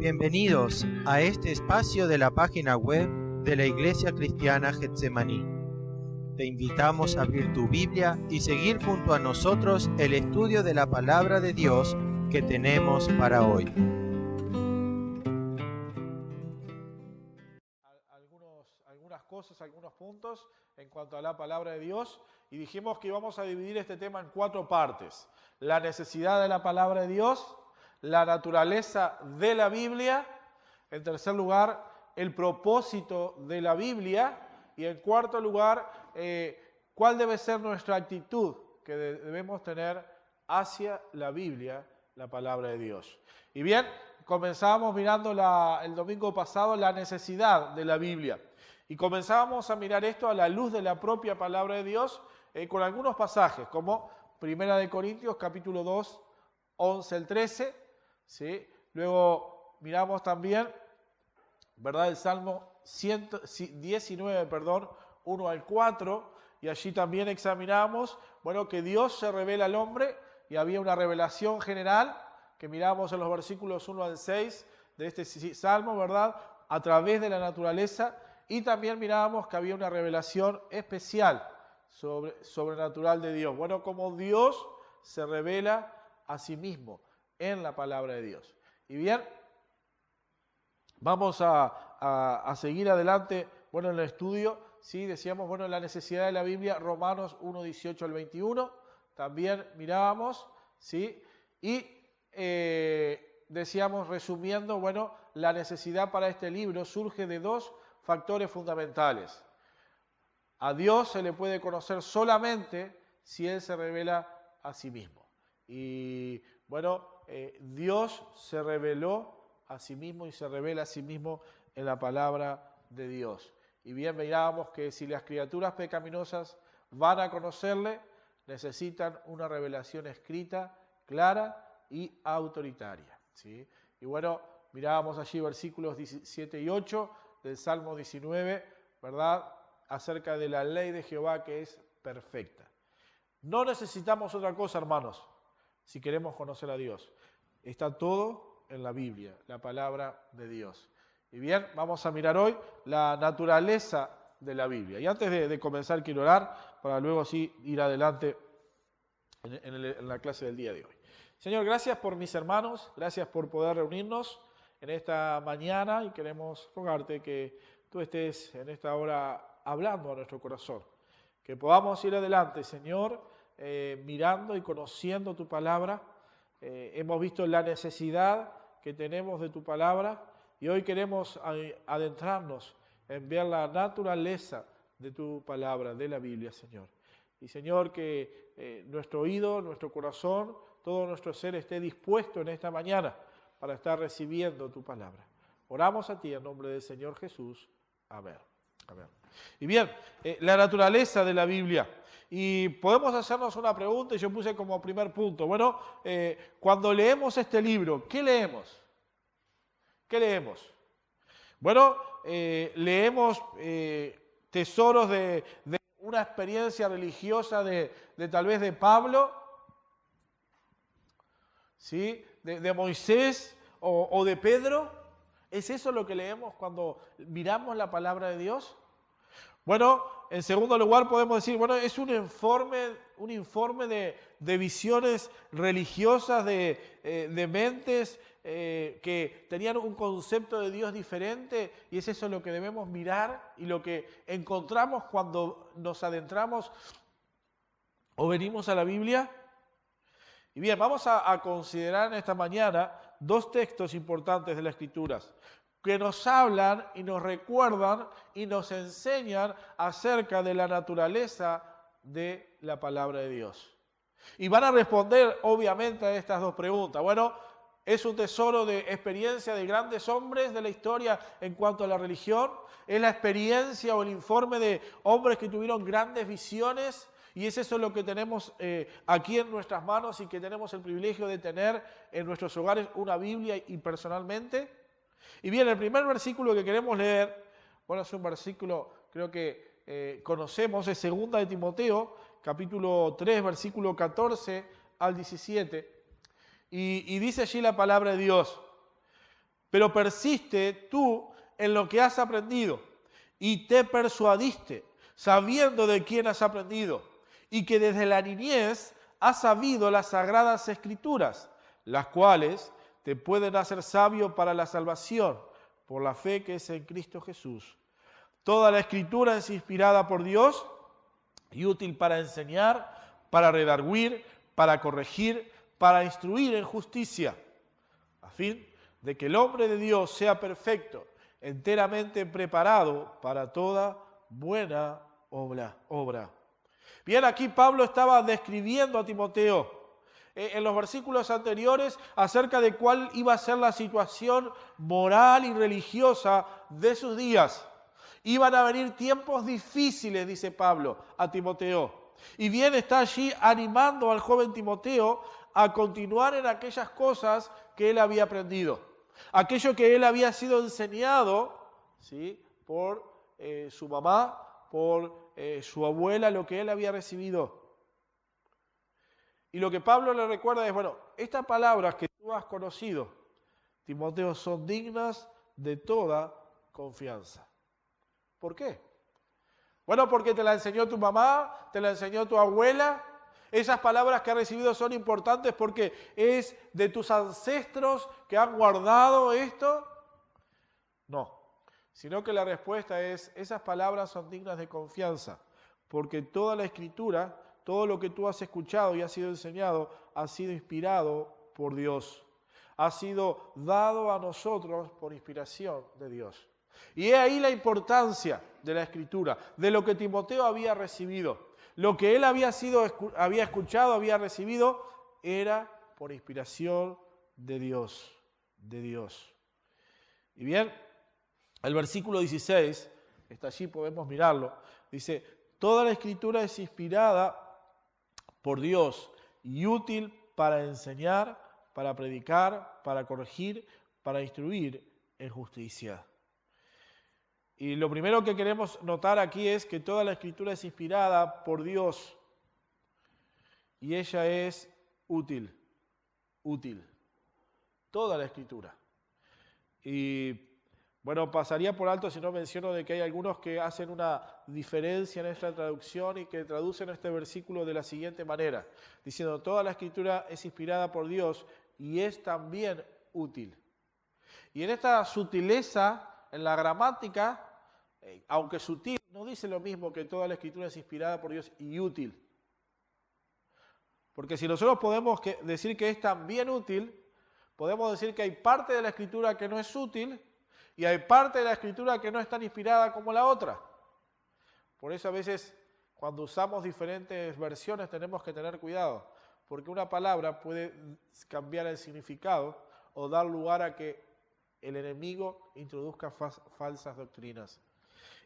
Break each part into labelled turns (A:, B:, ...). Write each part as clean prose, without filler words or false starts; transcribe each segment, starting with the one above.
A: Bienvenidos a este espacio de la página web de la Iglesia Cristiana Getsemaní. Te invitamos a abrir tu Biblia y seguir junto a nosotros el estudio de la Palabra de Dios que tenemos para hoy.
B: Algunos puntos en cuanto a la Palabra de Dios, y dijimos que íbamos a dividir este tema en 4 partes: la necesidad de la Palabra de Dios, la naturaleza de la Biblia, en tercer lugar, el propósito de la Biblia, y en cuarto lugar, cuál debe ser nuestra actitud que debemos tener hacia la Biblia, la Palabra de Dios. Y bien, comenzamos mirando el domingo pasado la necesidad de la Biblia. Y comenzábamos a mirar esto a la luz de la propia Palabra de Dios, con algunos pasajes, como 1 Corintios capítulo 2, 11 al 13, ¿sí? Luego miramos también, ¿verdad?, el Salmo 19, 1 al 4, y allí también examinamos, que Dios se revela al hombre, y había una revelación general, que miramos en los versículos 1 al 6 de este Salmo, ¿verdad?, a través de la naturaleza. Y también mirábamos que había una revelación especial sobrenatural de Dios. Como Dios se revela a sí mismo en la palabra de Dios. Y bien, vamos a seguir adelante, en el estudio. ¿Sí? Decíamos, la necesidad de la Biblia, Romanos 1, 18 al 21. También mirábamos, ¿sí? Y decíamos, resumiendo, la necesidad para este libro surge de 2 factores fundamentales. A Dios se le puede conocer solamente si Él se revela a sí mismo. Y Dios se reveló a sí mismo y se revela a sí mismo en la palabra de Dios. Y bien, veíamos que si las criaturas pecaminosas van a conocerle, necesitan una revelación escrita, clara y autoritaria, ¿sí? Y mirábamos allí versículos 17 y 8 del Salmo 19, ¿verdad?, acerca de la ley de Jehová, que es perfecta. No necesitamos otra cosa, hermanos, si queremos conocer a Dios. Está todo en la Biblia, la palabra de Dios. Y bien, vamos a mirar hoy la naturaleza de la Biblia. Y antes de comenzar, quiero orar para luego así ir adelante en la clase del día de hoy. Señor, gracias por mis hermanos, gracias por poder reunirnos en esta mañana, y queremos rogarte que tú estés en esta hora hablando a nuestro corazón, que podamos ir adelante, Señor, mirando y conociendo tu palabra. Hemos visto la necesidad que tenemos de tu palabra, y hoy queremos adentrarnos en ver la naturaleza de tu palabra, de la Biblia, Señor. Y Señor, que nuestro oído, nuestro corazón, todo nuestro ser esté dispuesto en esta mañana para estar recibiendo tu palabra. Oramos a ti en nombre del Señor Jesús. Amén. Amén. Y bien, la naturaleza de la Biblia. Y podemos hacernos una pregunta, y yo puse como primer punto. Cuando leemos este libro, ¿qué leemos? ¿Qué leemos? Leemos tesoros de una experiencia religiosa de tal vez de Pablo, ¿sí?, de Moisés o de Pedro. ¿Es eso lo que leemos cuando miramos la palabra de Dios? En segundo lugar podemos decir, es un informe de visiones religiosas, de mentes que tenían un concepto de Dios diferente, y es eso lo que debemos mirar y lo que encontramos cuando nos adentramos o venimos a la Biblia. Y bien, vamos a considerar en esta mañana 2 textos importantes de las Escrituras que nos hablan y nos recuerdan y nos enseñan acerca de la naturaleza de la palabra de Dios. Y van a responder, obviamente, a estas 2 preguntas. ¿Es un tesoro de experiencia de grandes hombres de la historia en cuanto a la religión? ¿Es la experiencia o el informe de hombres que tuvieron grandes visiones? Y es eso lo que tenemos aquí en nuestras manos, y que tenemos el privilegio de tener en nuestros hogares una Biblia y personalmente. Y bien, el primer versículo que queremos leer, es un versículo, creo que conocemos, es 2 de Timoteo, capítulo 3, versículo 14 al 17. Y dice allí la palabra de Dios: pero persiste tú en lo que has aprendido y te persuadiste, sabiendo de quién has aprendido, y que desde la niñez has sabido las sagradas Escrituras, las cuales te pueden hacer sabio para la salvación por la fe que es en Cristo Jesús. Toda la Escritura es inspirada por Dios y útil para enseñar, para redarguir, para corregir, para instruir en justicia, a fin de que el hombre de Dios sea perfecto, enteramente preparado para toda buena obra. Bien, aquí Pablo estaba describiendo a Timoteo en los versículos anteriores acerca de cuál iba a ser la situación moral y religiosa de sus días. Iban a venir tiempos difíciles, dice Pablo a Timoteo. Y bien está allí animando al joven Timoteo a continuar en aquellas cosas que él había aprendido. Aquello que él había sido enseñado, ¿sí?, por su mamá, por su abuela, lo que él había recibido. Y lo que Pablo le recuerda es, bueno, estas palabras que tú has conocido, Timoteo, son dignas de toda confianza. ¿Por qué? Bueno, porque te la enseñó tu mamá, te la enseñó tu abuela. Esas palabras que has recibido son importantes porque es de tus ancestros que han guardado esto. No, sino que la respuesta es, esas palabras son dignas de confianza, porque toda la Escritura, todo lo que tú has escuchado y has sido enseñado, ha sido inspirado por Dios. Ha sido dado a nosotros por inspiración de Dios. Y he ahí la importancia de la Escritura, de lo que Timoteo había recibido. Lo que él había escuchado, había recibido, era por inspiración de Dios. Y bien, el versículo 16, está allí, podemos mirarlo, dice, toda la Escritura es inspirada por Dios y útil para enseñar, para predicar, para corregir, para instruir en justicia. Y lo primero que queremos notar aquí es que toda la Escritura es inspirada por Dios y ella es útil. Toda la Escritura. Y bueno, pasaría por alto si no menciono de que hay algunos que hacen una diferencia en esta traducción y que traducen este versículo de la siguiente manera, diciendo, toda la Escritura es inspirada por Dios y es también útil. Y en esta sutileza, en la gramática, aunque sutil, no dice lo mismo que toda la Escritura es inspirada por Dios y útil. Porque si nosotros podemos decir que es también útil, podemos decir que hay parte de la Escritura que no es útil y hay parte de la Escritura que no es tan inspirada como la otra. Por eso a veces cuando usamos diferentes versiones tenemos que tener cuidado, porque una palabra puede cambiar el significado o dar lugar a que el enemigo introduzca falsas doctrinas.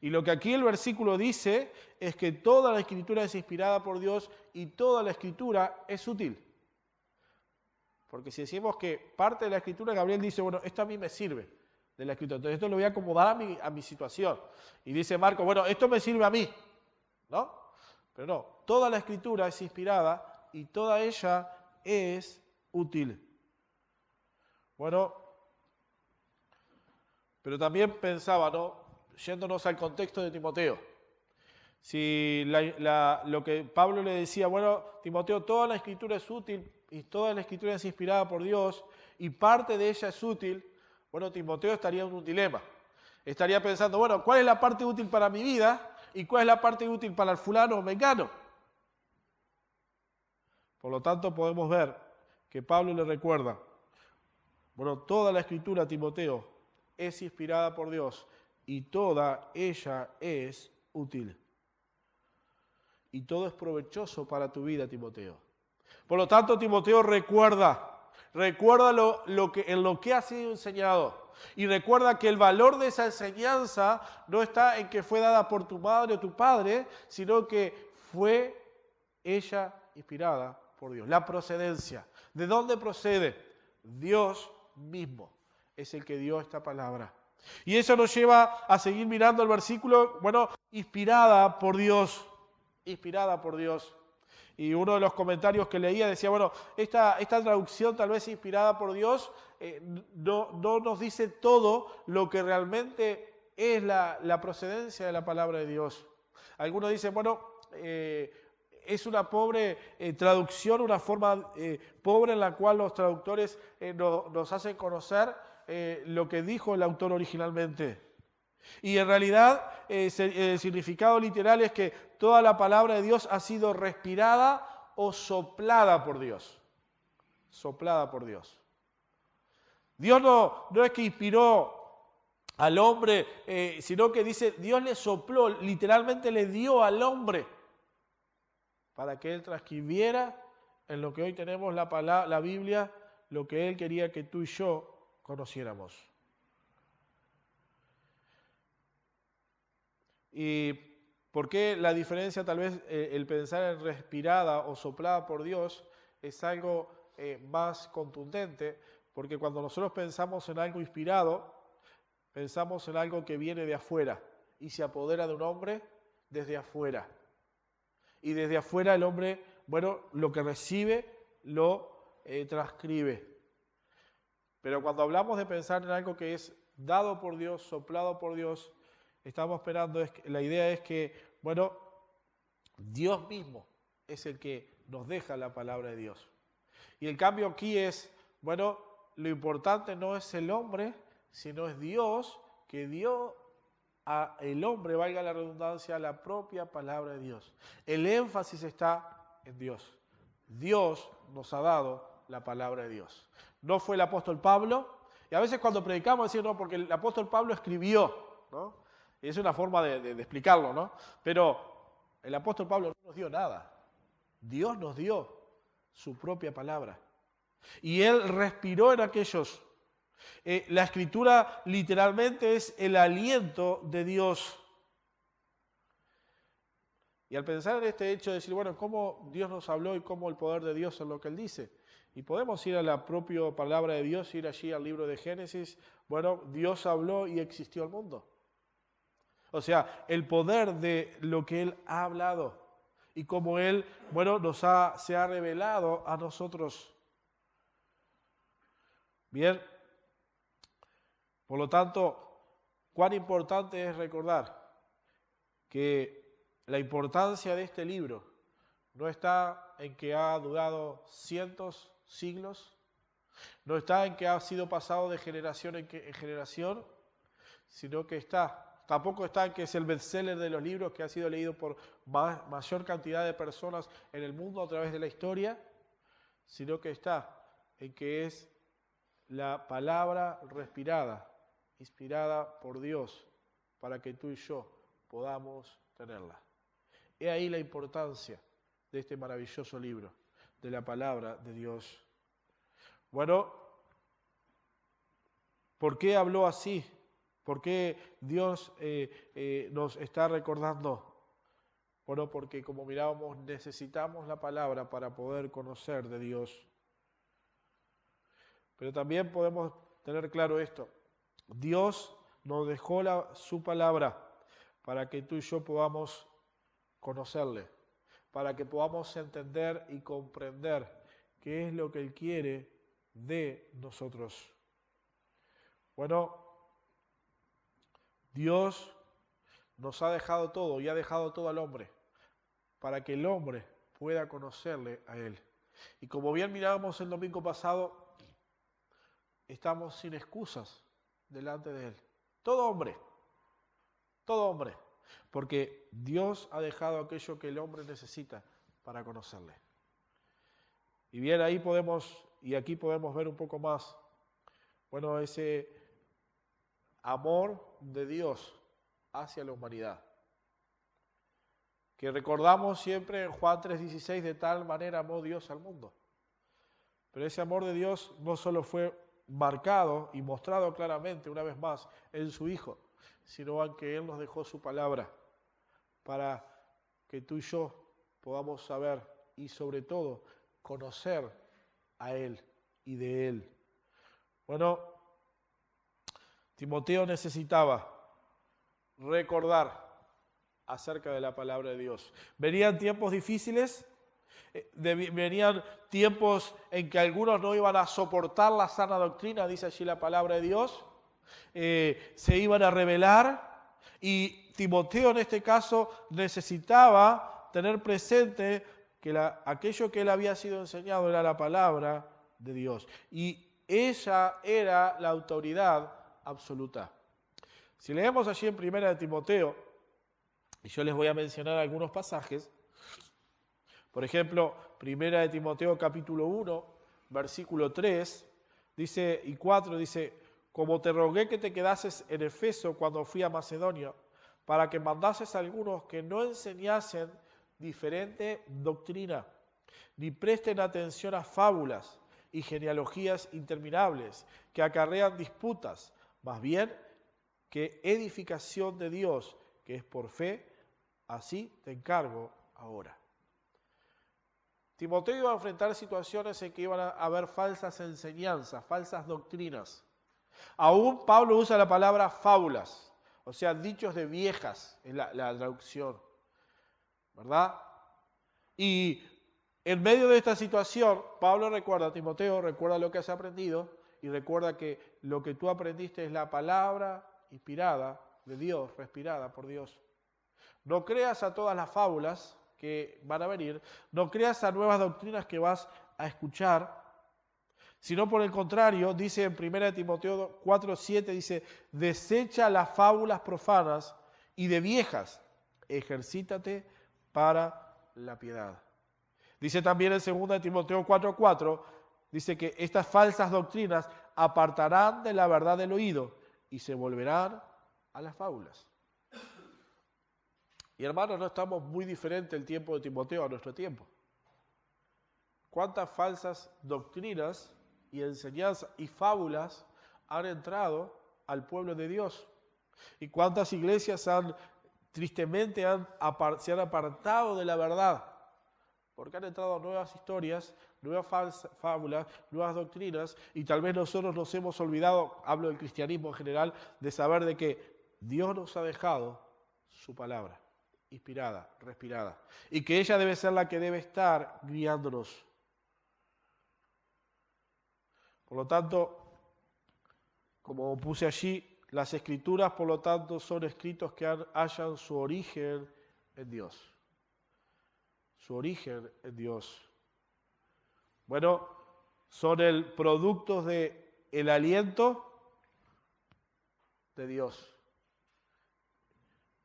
B: Y lo que aquí el versículo dice es que toda la Escritura es inspirada por Dios y toda la Escritura es útil. Porque si decimos que parte de la Escritura, Gabriel dice, bueno, esto a mí me sirve de la Escritura, entonces esto lo voy a acomodar a mi situación. Y dice Marco, bueno, esto me sirve a mí, ¿no? Pero no, toda la Escritura es inspirada y toda ella es útil. Bueno, pero también pensaba, ¿no?, yéndonos al contexto de Timoteo, si lo que Pablo le decía, bueno, Timoteo, toda la Escritura es útil y toda la Escritura es inspirada por Dios y parte de ella es útil, bueno, Timoteo estaría en un dilema. Estaría pensando, bueno, ¿cuál es la parte útil para mi vida y cuál es la parte útil para el fulano o mengano? Por lo tanto, podemos ver que Pablo le recuerda, bueno, toda la Escritura, Timoteo, es inspirada por Dios y toda ella es útil. Y todo es provechoso para tu vida, Timoteo. Por lo tanto, Timoteo, recuerda en lo que ha sido enseñado. Y recuerda que el valor de esa enseñanza no está en que fue dada por tu madre o tu padre, sino que fue ella inspirada por Dios. La procedencia. ¿De dónde procede? Dios mismo es el que dio esta palabra. Y eso nos lleva a seguir mirando el versículo, bueno, inspirada por Dios. Y uno de los comentarios que leía decía, bueno, esta traducción tal vez inspirada por Dios no nos dice todo lo que realmente es la procedencia de la palabra de Dios. Algunos dicen, bueno, es una pobre traducción, una forma pobre en la cual los traductores nos hacen conocer lo que dijo el autor originalmente. Y en realidad el significado literal es que toda la palabra de Dios ha sido respirada o soplada por Dios. Soplada por Dios. Dios no es que inspiró al hombre, sino que dice, Dios le sopló, literalmente le dio al hombre para que él transcribiera en lo que hoy tenemos la Biblia, lo que él quería que tú y yo conociéramos. ¿Y por qué la diferencia, tal vez el pensar en respirada o soplada por Dios es algo más contundente? Porque cuando nosotros pensamos en algo inspirado, pensamos en algo que viene de afuera y se apodera de un hombre desde afuera. Y desde afuera el hombre, bueno, lo que recibe lo transcribe. Pero cuando hablamos de pensar en algo que es dado por Dios, soplado por Dios, estamos esperando, la idea es que, bueno, Dios mismo es el que nos deja la palabra de Dios. Y el cambio aquí es, bueno, lo importante no es el hombre, sino es Dios que dio al hombre, valga la redundancia, la propia palabra de Dios. El énfasis está en Dios. Dios nos ha dado la palabra de Dios. No fue el apóstol Pablo, y a veces cuando predicamos decimos, no, porque el apóstol Pablo escribió, ¿no? Es una forma de explicarlo, ¿no? Pero el apóstol Pablo no nos dio nada. Dios nos dio su propia palabra. Y él respiró en aquellos. La escritura literalmente es el aliento de Dios. Y al pensar en este hecho de decir, bueno, cómo Dios nos habló y cómo el poder de Dios es lo que Él dice. Y podemos ir a la propia palabra de Dios, ir allí al libro de Génesis. Bueno, Dios habló y existió el mundo. O sea, el poder de lo que Él ha hablado y cómo Él, bueno, se ha revelado a nosotros. Bien, por lo tanto, cuán importante es recordar que la importancia de este libro no está en que ha durado cientos, siglos, no está en que ha sido pasado de generación en generación, sino que tampoco está en que es el bestseller de los libros que ha sido leído por mayor cantidad de personas en el mundo a través de la historia, sino que está en que es la palabra respirada, inspirada por Dios, para que tú y yo podamos tenerla. He ahí la importancia de este maravilloso libro, de la palabra de Dios. Bueno, ¿por qué habló así? ¿Por qué Dios nos está recordando? Bueno, porque como mirábamos, necesitamos la palabra para poder conocer de Dios. Pero también podemos tener claro esto. Dios nos dejó su palabra para que tú y yo podamos conocerle, para que podamos entender y comprender qué es lo que Él quiere de nosotros. Bueno, Dios nos ha dejado todo y ha dejado todo al hombre para que el hombre pueda conocerle a Él. Y como bien mirábamos el domingo pasado, estamos sin excusas delante de Él. Todo hombre, porque Dios ha dejado aquello que el hombre necesita para conocerle. Y bien, ahí aquí podemos ver un poco más, bueno, ese amor de Dios hacia la humanidad. Que recordamos siempre en Juan 3:16, de tal manera amó Dios al mundo. Pero ese amor de Dios no solo fue marcado y mostrado claramente una vez más en su Hijo, sino en que Él nos dejó su palabra para que tú y yo podamos saber y sobre todo conocer a Él y de Él. Bueno, Timoteo necesitaba recordar acerca de la palabra de Dios. Venían tiempos difíciles, Venían tiempos en que algunos no iban a soportar la sana doctrina, dice allí la palabra de Dios. Se iban a rebelar, y Timoteo en este caso necesitaba tener presente que aquello que él había sido enseñado era la palabra de Dios, y ella era la autoridad absoluta. Si leemos allí en 1 Timoteo, y yo les voy a mencionar algunos pasajes, por ejemplo, 1 Timoteo capítulo 1, versículo 3 dice, y 4 dice: como te rogué que te quedases en Efeso cuando fui a Macedonia, para que mandases a algunos que no enseñasen diferente doctrina, ni presten atención a fábulas y genealogías interminables que acarrean disputas, más bien que edificación de Dios, que es por fe, así te encargo ahora. Timoteo iba a enfrentar situaciones en que iban a haber falsas enseñanzas, falsas doctrinas. Aún Pablo usa la palabra fábulas, o sea, dichos de viejas, en la traducción, ¿verdad? Y en medio de esta situación, Pablo recuerda a Timoteo, recuerda lo que has aprendido, y recuerda que lo que tú aprendiste es la palabra inspirada de Dios, respirada por Dios. No creas a todas las fábulas que van a venir, no creas a nuevas doctrinas que vas a escuchar, sino por el contrario, dice en 1 Timoteo 4:7, dice: desecha las fábulas profanas y de viejas, ejercítate para la piedad. Dice también en 2 Timoteo 4:4, dice que estas falsas doctrinas apartarán de la verdad del oído y se volverán a las fábulas. Y hermanos, no estamos muy diferentes el tiempo de Timoteo a nuestro tiempo. ¿Cuántas falsas doctrinas y enseñanzas y fábulas han entrado al pueblo de Dios? ¿Y cuántas iglesias tristemente se han apartado de la verdad? Porque han entrado nuevas historias, nuevas fábulas, nuevas doctrinas, y tal vez nosotros nos hemos olvidado, hablo del cristianismo en general, de saber de que Dios nos ha dejado su palabra, inspirada, respirada, y que ella debe ser la que debe estar guiándonos. Por lo tanto, como puse allí, las escrituras, por lo tanto, son escritos que hallan su origen en Dios. Su origen en Dios. Bueno, son el producto del aliento de Dios.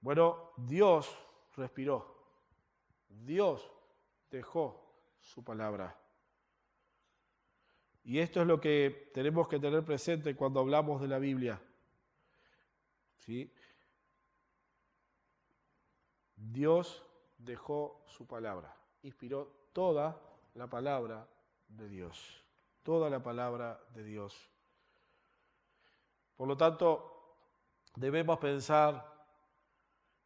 B: Bueno, Dios respiró. Dios dejó su palabra. Y esto es lo que tenemos que tener presente cuando hablamos de la Biblia. ¿Sí? Dios dejó su palabra, inspiró toda la palabra de Dios, toda la palabra de Dios. Por lo tanto, debemos pensar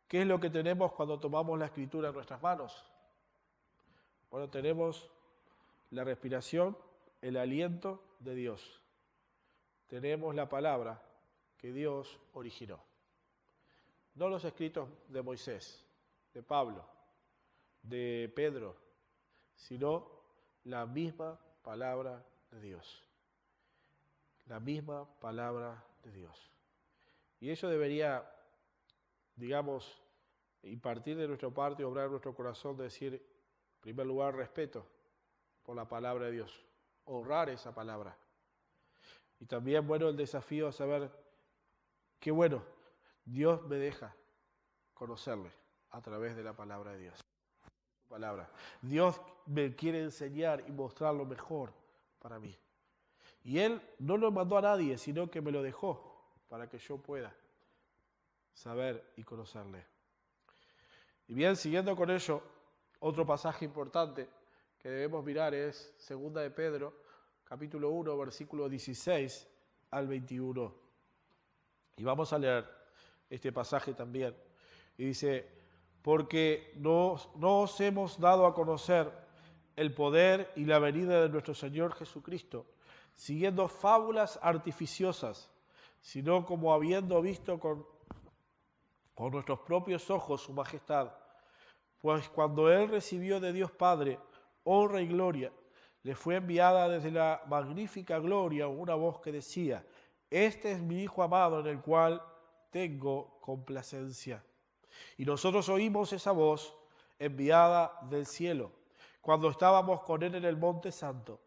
B: qué es lo que tenemos cuando tomamos la Escritura en nuestras manos. Bueno, tenemos la respiración, el aliento de Dios. Tenemos la palabra que Dios originó. No los escritos de Moisés, de Pablo, de Pedro, sino la misma palabra de Dios. La misma palabra de Dios. Y eso debería, digamos, impartir de nuestra parte, obrar en nuestro corazón, decir, en primer lugar, respeto por la palabra de Dios. Honrar esa palabra. Y también, bueno, el desafío a saber que, bueno, Dios me deja conocerle a través de la palabra de Dios. Palabra. Dios me quiere enseñar y mostrar lo mejor para mí. Y Él no lo mandó a nadie, sino que me lo dejó para que yo pueda saber y conocerle. Y bien, siguiendo con ello, otro pasaje importante que debemos mirar es 2 de Pedro, capítulo 1, versículo 16 al 21. Y vamos a leer este pasaje también. Y dice: porque no os hemos dado a conocer el poder y la venida de nuestro Señor Jesucristo, siguiendo fábulas artificiosas, sino como habiendo visto con nuestros propios ojos su majestad. Pues cuando Él recibió de Dios Padre honra y gloria, le fue enviada desde la magnífica gloria una voz que decía: este es mi Hijo amado en el cual tengo complacencia. Y nosotros oímos esa voz enviada del cielo cuando estábamos con él en el Monte Santo.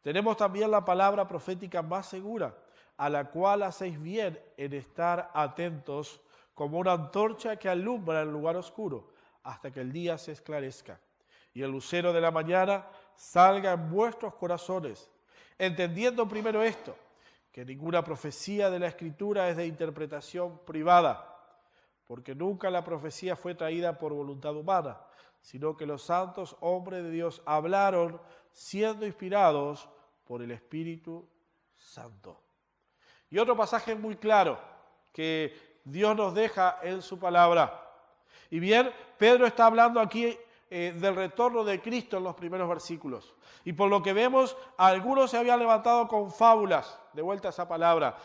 B: Tenemos también la palabra profética más segura, a la cual hacéis bien en estar atentos como una antorcha que alumbra el lugar oscuro hasta que el día se esclarezca y el lucero de la mañana salga en vuestros corazones, entendiendo primero esto, que ninguna profecía de la Escritura es de interpretación privada, porque nunca la profecía fue traída por voluntad humana, sino que los santos hombres de Dios hablaron siendo inspirados por el Espíritu Santo. Y otro pasaje muy claro que Dios nos deja en su palabra. Y bien, Pedro está hablando aquí del retorno de Cristo en los primeros versículos. Y por lo que vemos, algunos se habían levantado con fábulas, de vuelta a esa palabra,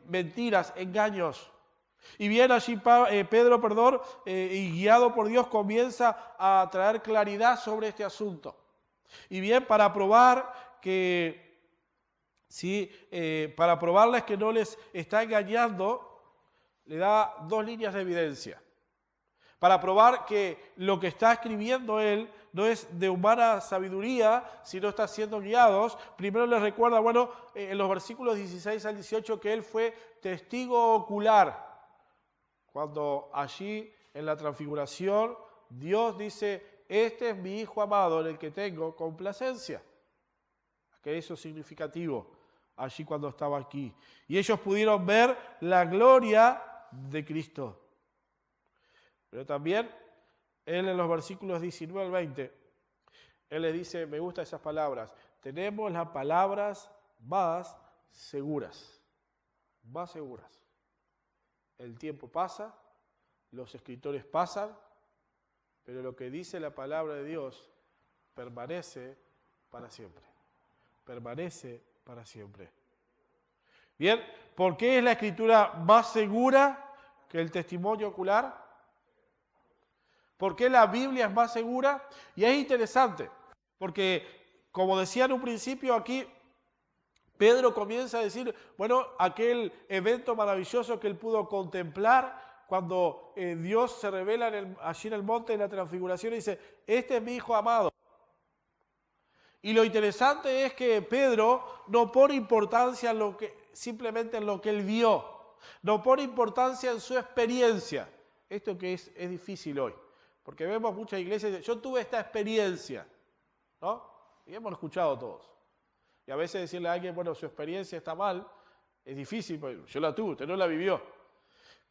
B: mentiras, engaños. Y bien, allí Pedro, y guiado por Dios, comienza a traer claridad sobre este asunto. Y bien, para probar que, para probarles que no les está engañando, le da dos líneas de evidencia. Para probar que lo que está escribiendo él no es de humana sabiduría, sino está siendo guiados. Primero les recuerda, en los versículos 16 al 18, que él fue testigo ocular. Cuando allí en la transfiguración Dios dice: este es mi Hijo amado en el que tengo complacencia. Que eso es significativo allí cuando estaba aquí. Y ellos pudieron ver la gloria de Cristo. Pero también él en los versículos 19 al 20, él le dice, me gustan esas palabras, tenemos las palabras más seguras. Más seguras. El tiempo pasa, los escritores pasan, pero lo que dice la palabra de Dios permanece para siempre. Permanece para siempre. Bien, ¿por qué es la escritura más segura que el testimonio ocular? ¿Por qué la Biblia es más segura? Y es interesante, porque como decía en un principio aquí, Pedro comienza a decir, aquel evento maravilloso que él pudo contemplar cuando Dios se revela allí en el monte de la transfiguración y dice, este es mi Hijo amado. Y lo interesante es que Pedro no pone importancia simplemente en lo que él vio, no pone importancia en su experiencia. Esto que es difícil hoy, porque vemos muchas iglesias que dicen, yo tuve esta experiencia, ¿no? Y hemos escuchado todos. Y a veces decirle a alguien, su experiencia está mal, es difícil, porque yo la tuve, usted no la vivió.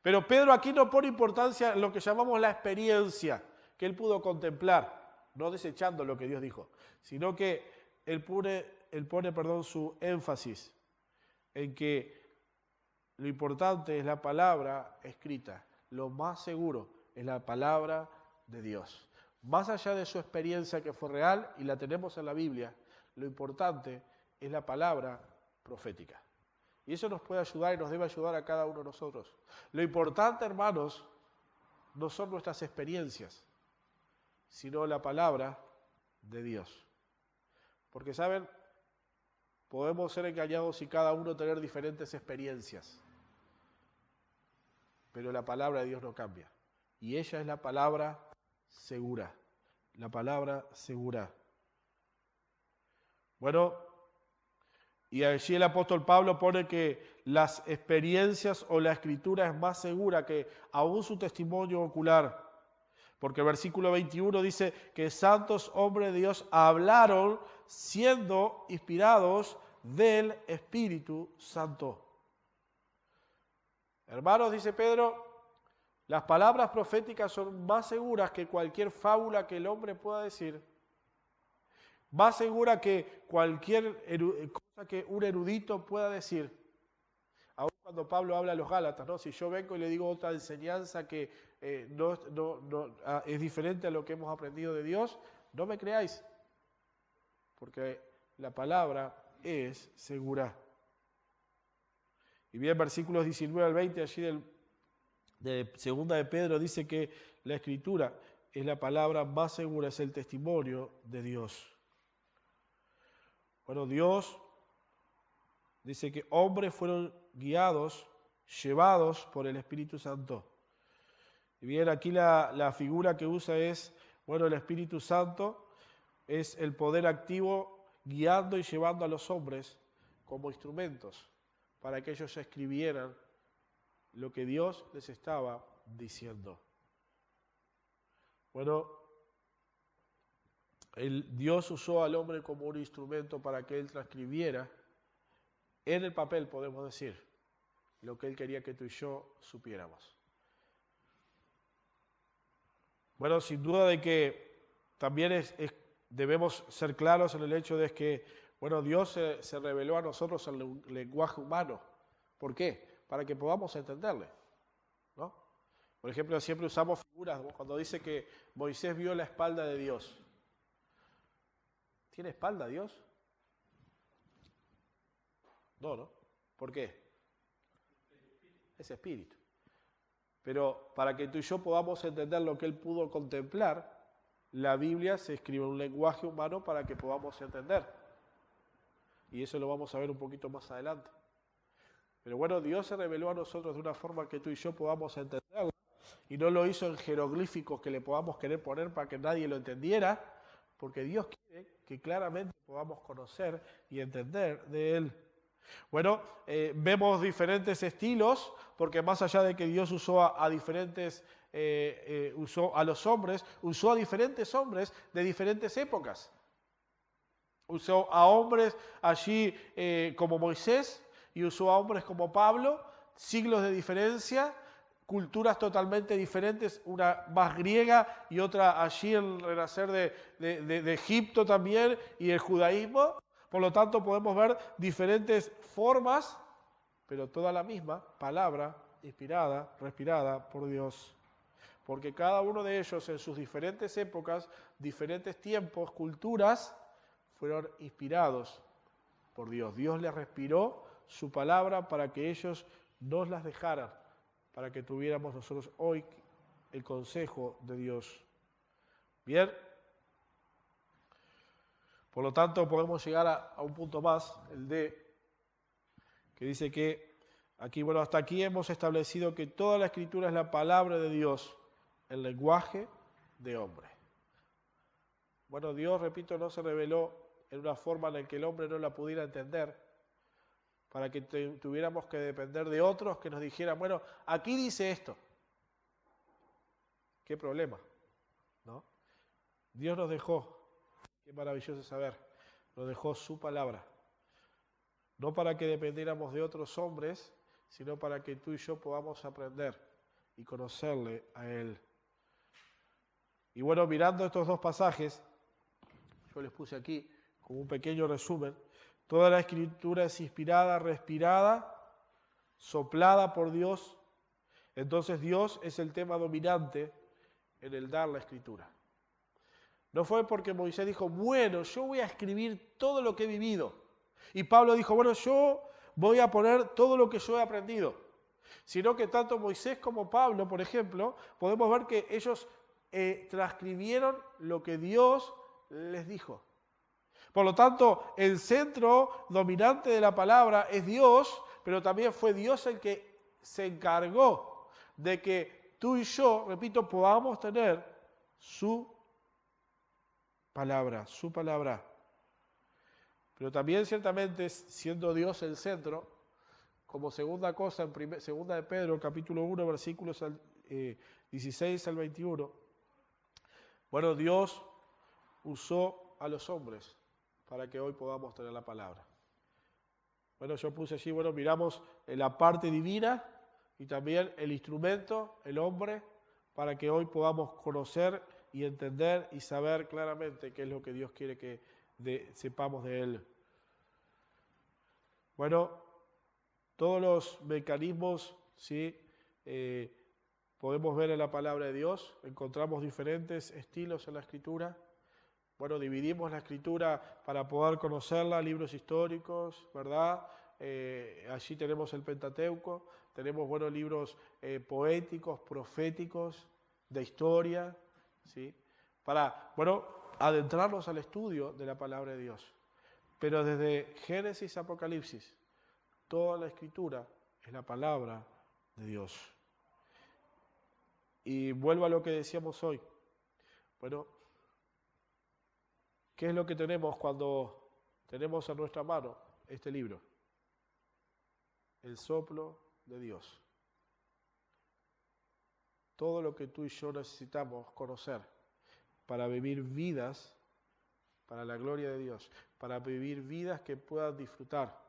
B: Pero Pedro aquí no pone importancia en lo que llamamos la experiencia que él pudo contemplar, no desechando lo que Dios dijo, sino que él pone su énfasis en que lo importante es la palabra escrita, lo más seguro es la palabra de Dios. Más allá de su experiencia que fue real, y la tenemos en la Biblia, lo importante es la palabra profética. Y eso nos puede ayudar y nos debe ayudar a cada uno de nosotros. Lo importante, hermanos, no son nuestras experiencias, sino la palabra de Dios. Porque, ¿saben? Podemos ser engañados y cada uno tener diferentes experiencias. Pero la palabra de Dios no cambia. Y ella es la palabra segura. La palabra segura. Y allí el apóstol Pablo pone que las experiencias o la escritura es más segura que aún su testimonio ocular. Porque el versículo 21 dice que santos hombres de Dios hablaron siendo inspirados del Espíritu Santo. Hermanos, dice Pedro, las palabras proféticas son más seguras que cualquier fábula que el hombre pueda decir. Más segura que cualquier cosa que un erudito pueda decir. Aún cuando Pablo habla a los Gálatas, ¿no? Si yo vengo y le digo otra enseñanza que es diferente a lo que hemos aprendido de Dios, no me creáis, porque la palabra es segura. Y bien, versículos 19 al 20, allí de segunda de Pedro, dice que la Escritura es la palabra más segura, es el testimonio de Dios. Bueno, Dios dice que hombres fueron guiados, llevados por el Espíritu Santo. Y bien, aquí la figura que usa es, bueno, el Espíritu Santo es el poder activo guiando y llevando a los hombres como instrumentos para que ellos escribieran lo que Dios les estaba diciendo. Bueno, Dios usó al hombre como un instrumento para que él transcribiera en el papel, podemos decir, lo que él quería que tú y yo supiéramos. Bueno, sin duda de que también debemos ser claros en el hecho de que, bueno, Dios se reveló a nosotros en el lenguaje humano. ¿Por qué? Para que podamos entenderle, ¿no? Por ejemplo, siempre usamos figuras cuando dice que Moisés vio la espalda de Dios. ¿Tiene espalda Dios? No. ¿Por qué? Es espíritu. Pero para que tú y yo podamos entender lo que él pudo contemplar, la Biblia se escribe en un lenguaje humano para que podamos entender. Y eso lo vamos a ver un poquito más adelante. Pero bueno, Dios se reveló a nosotros de una forma que tú y yo podamos entenderlo. Y no lo hizo en jeroglíficos que le podamos querer poner para que nadie lo entendiera, porque Dios quiere que claramente podamos conocer y entender de Él. Bueno, vemos diferentes estilos, porque más allá de que Dios usó usó a los hombres, usó a diferentes hombres de diferentes épocas. Usó a hombres allí como Moisés y usó a hombres como Pablo, siglos de diferencia, culturas totalmente diferentes, una más griega y otra allí en el renacer de Egipto también y el judaísmo. Por lo tanto, podemos ver diferentes formas, pero toda la misma palabra inspirada, respirada por Dios. Porque cada uno de ellos en sus diferentes épocas, diferentes tiempos, culturas, fueron inspirados por Dios. Dios les respiró su palabra para que ellos nos las dejaran, para que tuviéramos nosotros hoy el consejo de Dios. Bien. Por lo tanto, podemos llegar a un punto más, el D, que dice que aquí, bueno, hasta aquí hemos establecido que toda la Escritura es la palabra de Dios, el lenguaje de hombre. Bueno, Dios, repito, no se reveló en una forma en la que el hombre no la pudiera entender, para que tuviéramos que depender de otros que nos dijeran, bueno, aquí dice esto. ¿Qué problema? ¿No? Dios nos dejó. Qué maravilloso saber. Nos dejó su palabra. No para que dependiéramos de otros hombres, sino para que tú y yo podamos aprender y conocerle a Él. Y bueno, mirando estos dos pasajes, yo les puse aquí como un pequeño resumen. Toda la Escritura es inspirada, respirada, soplada por Dios. Entonces Dios es el tema dominante en el dar la Escritura. No fue porque Moisés dijo, bueno, yo voy a escribir todo lo que he vivido. Y Pablo dijo, bueno, yo voy a poner todo lo que yo he aprendido. Sino que tanto Moisés como Pablo, por ejemplo, podemos ver que ellos transcribieron lo que Dios les dijo. Por lo tanto, el centro dominante de la palabra es Dios, pero también fue Dios el que se encargó de que tú y yo, repito, podamos tener su palabra, su palabra. Pero también ciertamente siendo Dios el centro, como segunda cosa, en segunda de Pedro, capítulo 1, versículos 16 al 21, bueno, Dios usó a los hombres para que hoy podamos tener la palabra. Bueno, yo puse allí, bueno, miramos la parte divina y también el instrumento, el hombre, para que hoy podamos conocer y entender y saber claramente qué es lo que Dios quiere que sepamos de Él. Bueno, todos los mecanismos, ¿sí? Podemos ver en la palabra de Dios, encontramos diferentes estilos en la Escritura. Bueno, dividimos la Escritura para poder conocerla, libros históricos, ¿verdad? Allí tenemos el Pentateuco, tenemos buenos libros poéticos, proféticos, de historia, ¿sí? Para, bueno, adentrarnos al estudio de la palabra de Dios. Pero desde Génesis a Apocalipsis, toda la Escritura es la palabra de Dios. Y vuelvo a lo que decíamos hoy. Bueno, ¿qué es lo que tenemos cuando tenemos en nuestra mano este libro? El soplo de Dios. Todo lo que tú y yo necesitamos conocer para vivir vidas para la gloria de Dios, para vivir vidas que puedan disfrutar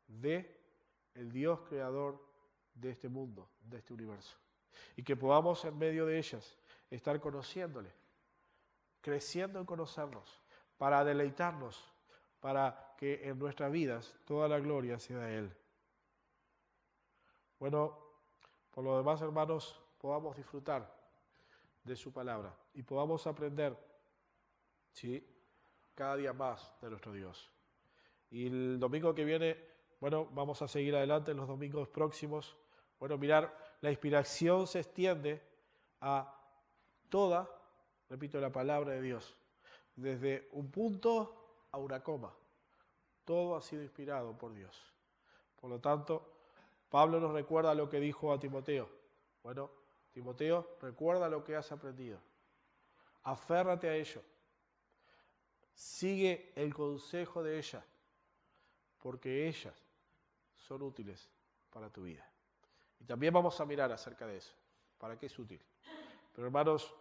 B: de el Dios creador de este mundo, de este universo. Y que podamos en medio de ellas estar conociéndole, creciendo en conocernos, para deleitarnos, para que en nuestras vidas toda la gloria sea de Él. Bueno, por lo demás, hermanos, podamos disfrutar de su palabra y podamos aprender, ¿sí?, cada día más de nuestro Dios. Y el domingo que viene, bueno, vamos a seguir adelante en los domingos próximos. Bueno, mirar, la inspiración se extiende a toda, repito, la palabra de Dios, desde un punto a una coma. Todo ha sido inspirado por Dios. Por lo tanto, Pablo nos recuerda lo que dijo a Timoteo. Bueno, Timoteo, recuerda lo que has aprendido. Aférrate a ello. Sigue el consejo de ella, porque ellas son útiles para tu vida. Y también vamos a mirar acerca de eso, para qué es útil. Pero hermanos,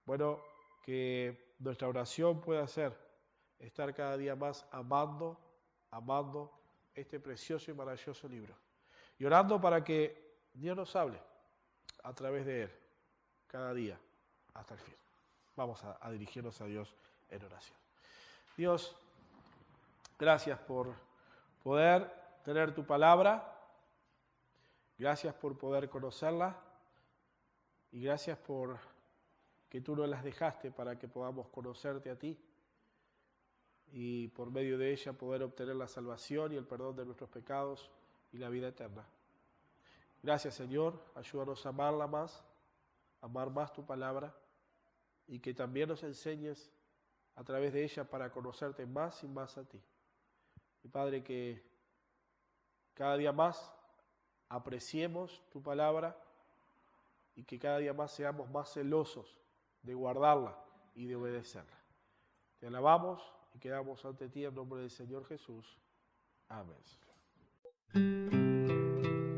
B: bueno, que nuestra oración pueda ser estar cada día más amando este precioso y maravilloso libro. Y orando para que Dios nos hable a través de él, cada día, hasta el fin. Vamos a dirigirnos a Dios en oración. Dios, gracias por poder tener tu palabra, gracias por poder conocerla y gracias por que tú nos las dejaste para que podamos conocerte a ti y por medio de ella poder obtener la salvación y el perdón de nuestros pecados y la vida eterna. Gracias, Señor, ayúdanos a amarla más, amar más tu palabra y que también nos enseñes a través de ella para conocerte más y más a ti. Y Padre, que cada día más apreciemos tu palabra y que cada día más seamos más celosos de guardarla y de obedecerla. Te alabamos y quedamos ante ti en nombre del Señor Jesús. Amén.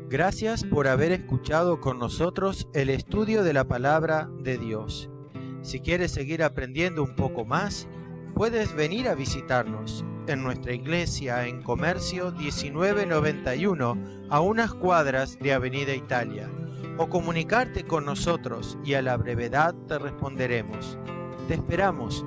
A: Gracias por haber escuchado con nosotros el estudio de la palabra de Dios. Si quieres seguir aprendiendo un poco más, puedes venir a visitarnos en nuestra iglesia en Comercio 1991, a unas cuadras de Avenida Italia, o comunicarte con nosotros y a la brevedad te responderemos. Te esperamos.